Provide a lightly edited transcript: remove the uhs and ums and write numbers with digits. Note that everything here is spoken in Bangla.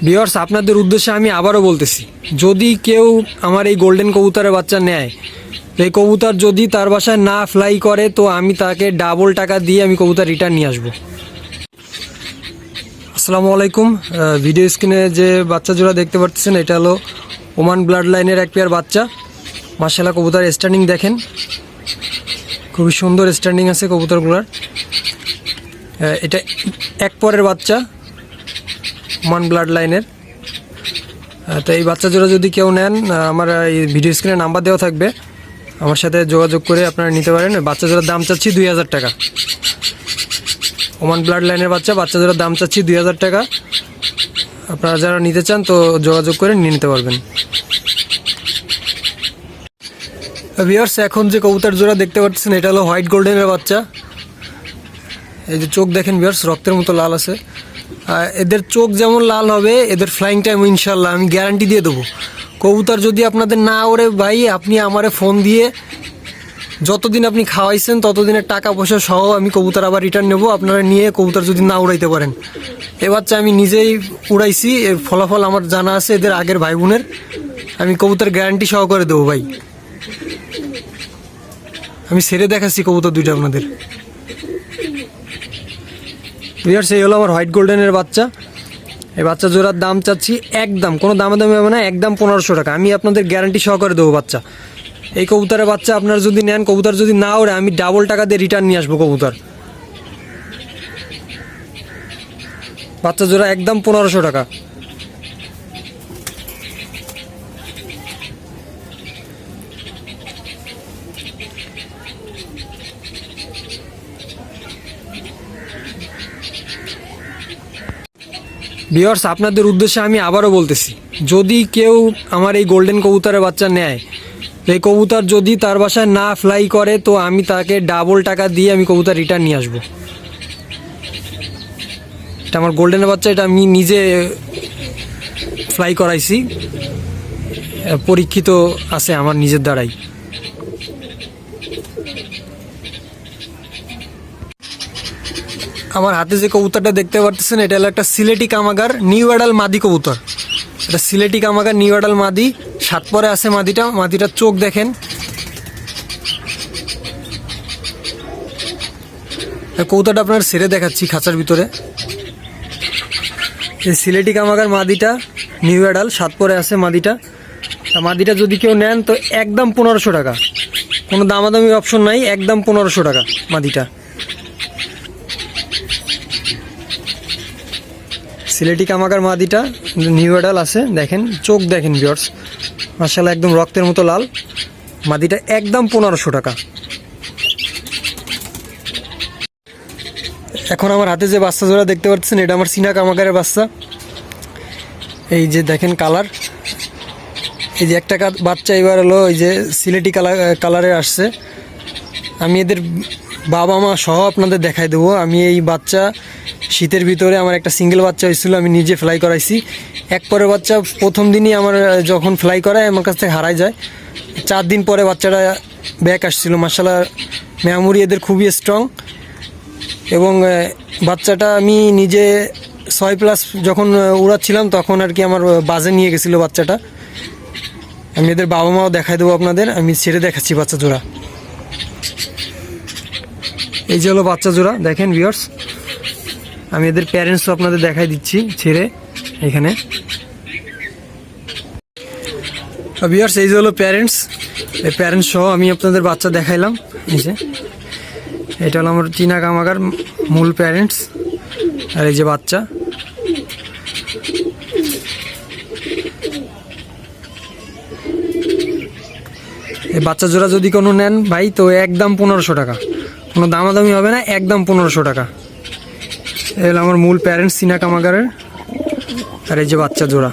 ভিউয়ার্স, আপনাদের উদ্দেশ্যে আমি আবারও বলতেছি, যদি কেউ আমার এই গোল্ডেন কবুতরের বাচ্চা নেয়, এই কবুতর যদি তার বাসায় না ফ্লাই করে তো আমি তাকে ডাবল টাকা দিয়ে আমি কবুতর রিটার্ন নিয়ে আসবো। আসসালামু আলাইকুম। ভিডিও স্ক্রিনে যে বাচ্চা জোড়া দেখতে পাচ্ছেন এটা হলো ওমান ব্লাড লাইনের এক পেয়ার বাচ্চা। মাশাআল্লাহ, কবুতর স্ট্যান্ডিং দেখেন, খুবই সুন্দর স্ট্যান্ডিং আছে কবুতরগুলোর। এটা এক পরের বাচ্চা ওমান ব্লাড লাইনের। তো এই বাচ্চা জোড়া যদি কেউ নেন, আমার এই ভিডিও স্ক্রিনে নাম্বার দেওয়া থাকবে, আমার সাথে যোগাযোগ করে আপনারা নিতে পারেন। বাচ্চা জোড়ার দাম চাচ্ছি 2000 টাকা। ওমান ব্লাড লাইনের বাচ্চা জোড়ার দাম চাচ্ছি 2000 টাকা। আপনারা যারা নিতে চান তো যোগাযোগ করে নিয়ে নিতে পারবেন। ভিউয়ার্স, এখন যে কবুতর জোড়া দেখতে পাচ্ছেন এটা হলো হোয়াইট গোল্ডেনের বাচ্চা। এই যে চোখ দেখেন ভিউয়ার্স, রক্তের মতো লাল আছে। এদের চোখ যেমন লাল হবে এদের ফ্লাইং টাইম ইনশাল্লাহ আমি গ্যারান্টি দিয়ে দেবো। কবুতর যদি আপনাদের না ওড়ে ভাই, আপনি আমারে ফোন দিয়ে যতদিন আপনি খাওয়াইছেন ততদিনের টাকা পয়সা সহ আমি কবুতর আবার রিটার্ন নেবো। আপনারা নিয়ে কবুতর যদি না উড়াইতে পারেন, এ বাচ্চা আমি নিজেই উড়াইছি, এর ফলাফল আমার জানা আছে এদের আগের ভাই বোনের। আমি কবুতর গ্যারান্টি সহ করে দেবো ভাই। আমি ছেড়ে দেখাচ্ছি কবুতর দুইটা আপনাদের। ভিউয়ার্স, এই হলো আমার হোয়াইট গোল্ডেনের বাচ্চা। এই বাচ্চা জোড়ার দাম চাচ্ছি একদম, কোনো দামাদামি হবে না, একদম 1500 টাকা। আমি আপনাদের গ্যারান্টি সহকারে দেবো বাচ্চা। এই কবুতরের বাচ্চা আপনারা যদি নেন, কবুতর যদি না ওড়ে আমি ডাবল টাকা দিয়ে রিটার্ন নিয়ে আসবো কবুতর। বাচ্চা জোড়া একদম 1500 টাকা। ভিউয়ার্স, আপনাদের উদ্দেশ্যে আমি আবারও বলতেছি, যদি কেউ আমার এই গোল্ডেন কবুতরের বাচ্চা নেয়, এই কবুতর যদি তার বাসায় না ফ্লাই করে তো আমি তাকে ডাবল টাকা দিয়ে আমি কবুতর রিটার্ন নিয়ে আসবো। এটা আমার গোল্ডেনের বাচ্চা, এটা আমি নিজে ফ্লাই করাইছি, পরীক্ষিত আছে আমার নিজের দ্বারাই। আমার হাতে যে কবুতরটা দেখতে পারতেছেন এটা হলো একটা সিলেটি কামাগার নিউ অ্যাডাল মাদি কবুতর। এটা সিলেটি কামাগার নিউ অ্যাডাল মাদি, 7 পরে আছে মাদিটার চোখ দেখেন। কবুতরটা আপনার ছেড়ে দেখাচ্ছি খাঁচার ভিতরে। এই সিলেটি কামাগার মাদিটা নিউ অ্যাডাল, 7 পরে আছে মাদিটা যদি কেউ নেন তো একদম 1500 টাকা, কোনো দামাদামি অপশন নাই, একদম 1500 টাকা মাদিটা। সিলেটি কামাগার মাদিটা নিউ অ্যাডাল আছে, দেখেন চোখ দেখেন ভিউয়ার্স, মাশাআল্লাহ একদম রক্তের মতো লাল। মাদিটা একদম 1500 টাকা। এখন আমার হাতে যে বাচ্চা জোড়া দেখতে পাচ্ছেন এটা আমার চীনা কামাগারের বাচ্চা। এই যে দেখেন কালার, এই যে একটা বাচ্চা এবার হলো এই যে সিলেটি কালারে আসছে। আমি এদের বাবা মা সহ আপনাদের দেখাই দেবো। আমি এই বাচ্চা শীতের ভিতরে আমার একটা সিঙ্গেল বাচ্চা হয়েছিল, আমি নিজে ফ্লাই করাইছি। এক পরের বাচ্চা প্রথম দিনই আমার যখন ফ্লাই করায় আমার কাছ থেকে হারাই যায়। 4 দিন পরে বাচ্চাটা ব্যাক আসছিল। মাশাআল্লাহ মেমোরি এদের খুবই স্ট্রং, এবং বাচ্চাটা আমি নিজে 6+ যখন উড়াচ্ছিলাম তখন আর কি আমার বাজে নিয়ে গেছিলো বাচ্চাটা। আমি এদের বাবা মাও দেখাই দেবো আপনাদের। আমি ছেড়ে দেখাচ্ছি বাচ্চা জোড়া। এই যে হলো বাচ্চা জোড়া দেখেন ভিউয়ার্স। আমি এদের প্যারেন্টসও আপনাদের দেখাই দিচ্ছি ছেড়ে এখানে। ভিউয়ার্স, এই যে হলো প্যারেন্টস, এই প্যারেন্টস সহ আমি আপনাদের বাচ্চা দেখাইলাম। এই যে এটা হলো আমার চীনা কামাগার মূল প্যারেন্টস, আর এই যে বাচ্চা। এই বাচ্চা জোড়া যদি কোনো নেন ভাই তো একদম 1500 টাকা, কোনো দামাদামি হবে না, একদম 1500 টাকা। এই হলো আমার মূল প্যারেন্টস চীনা কামাগারের, আর এই যে বাচ্চা জোড়া।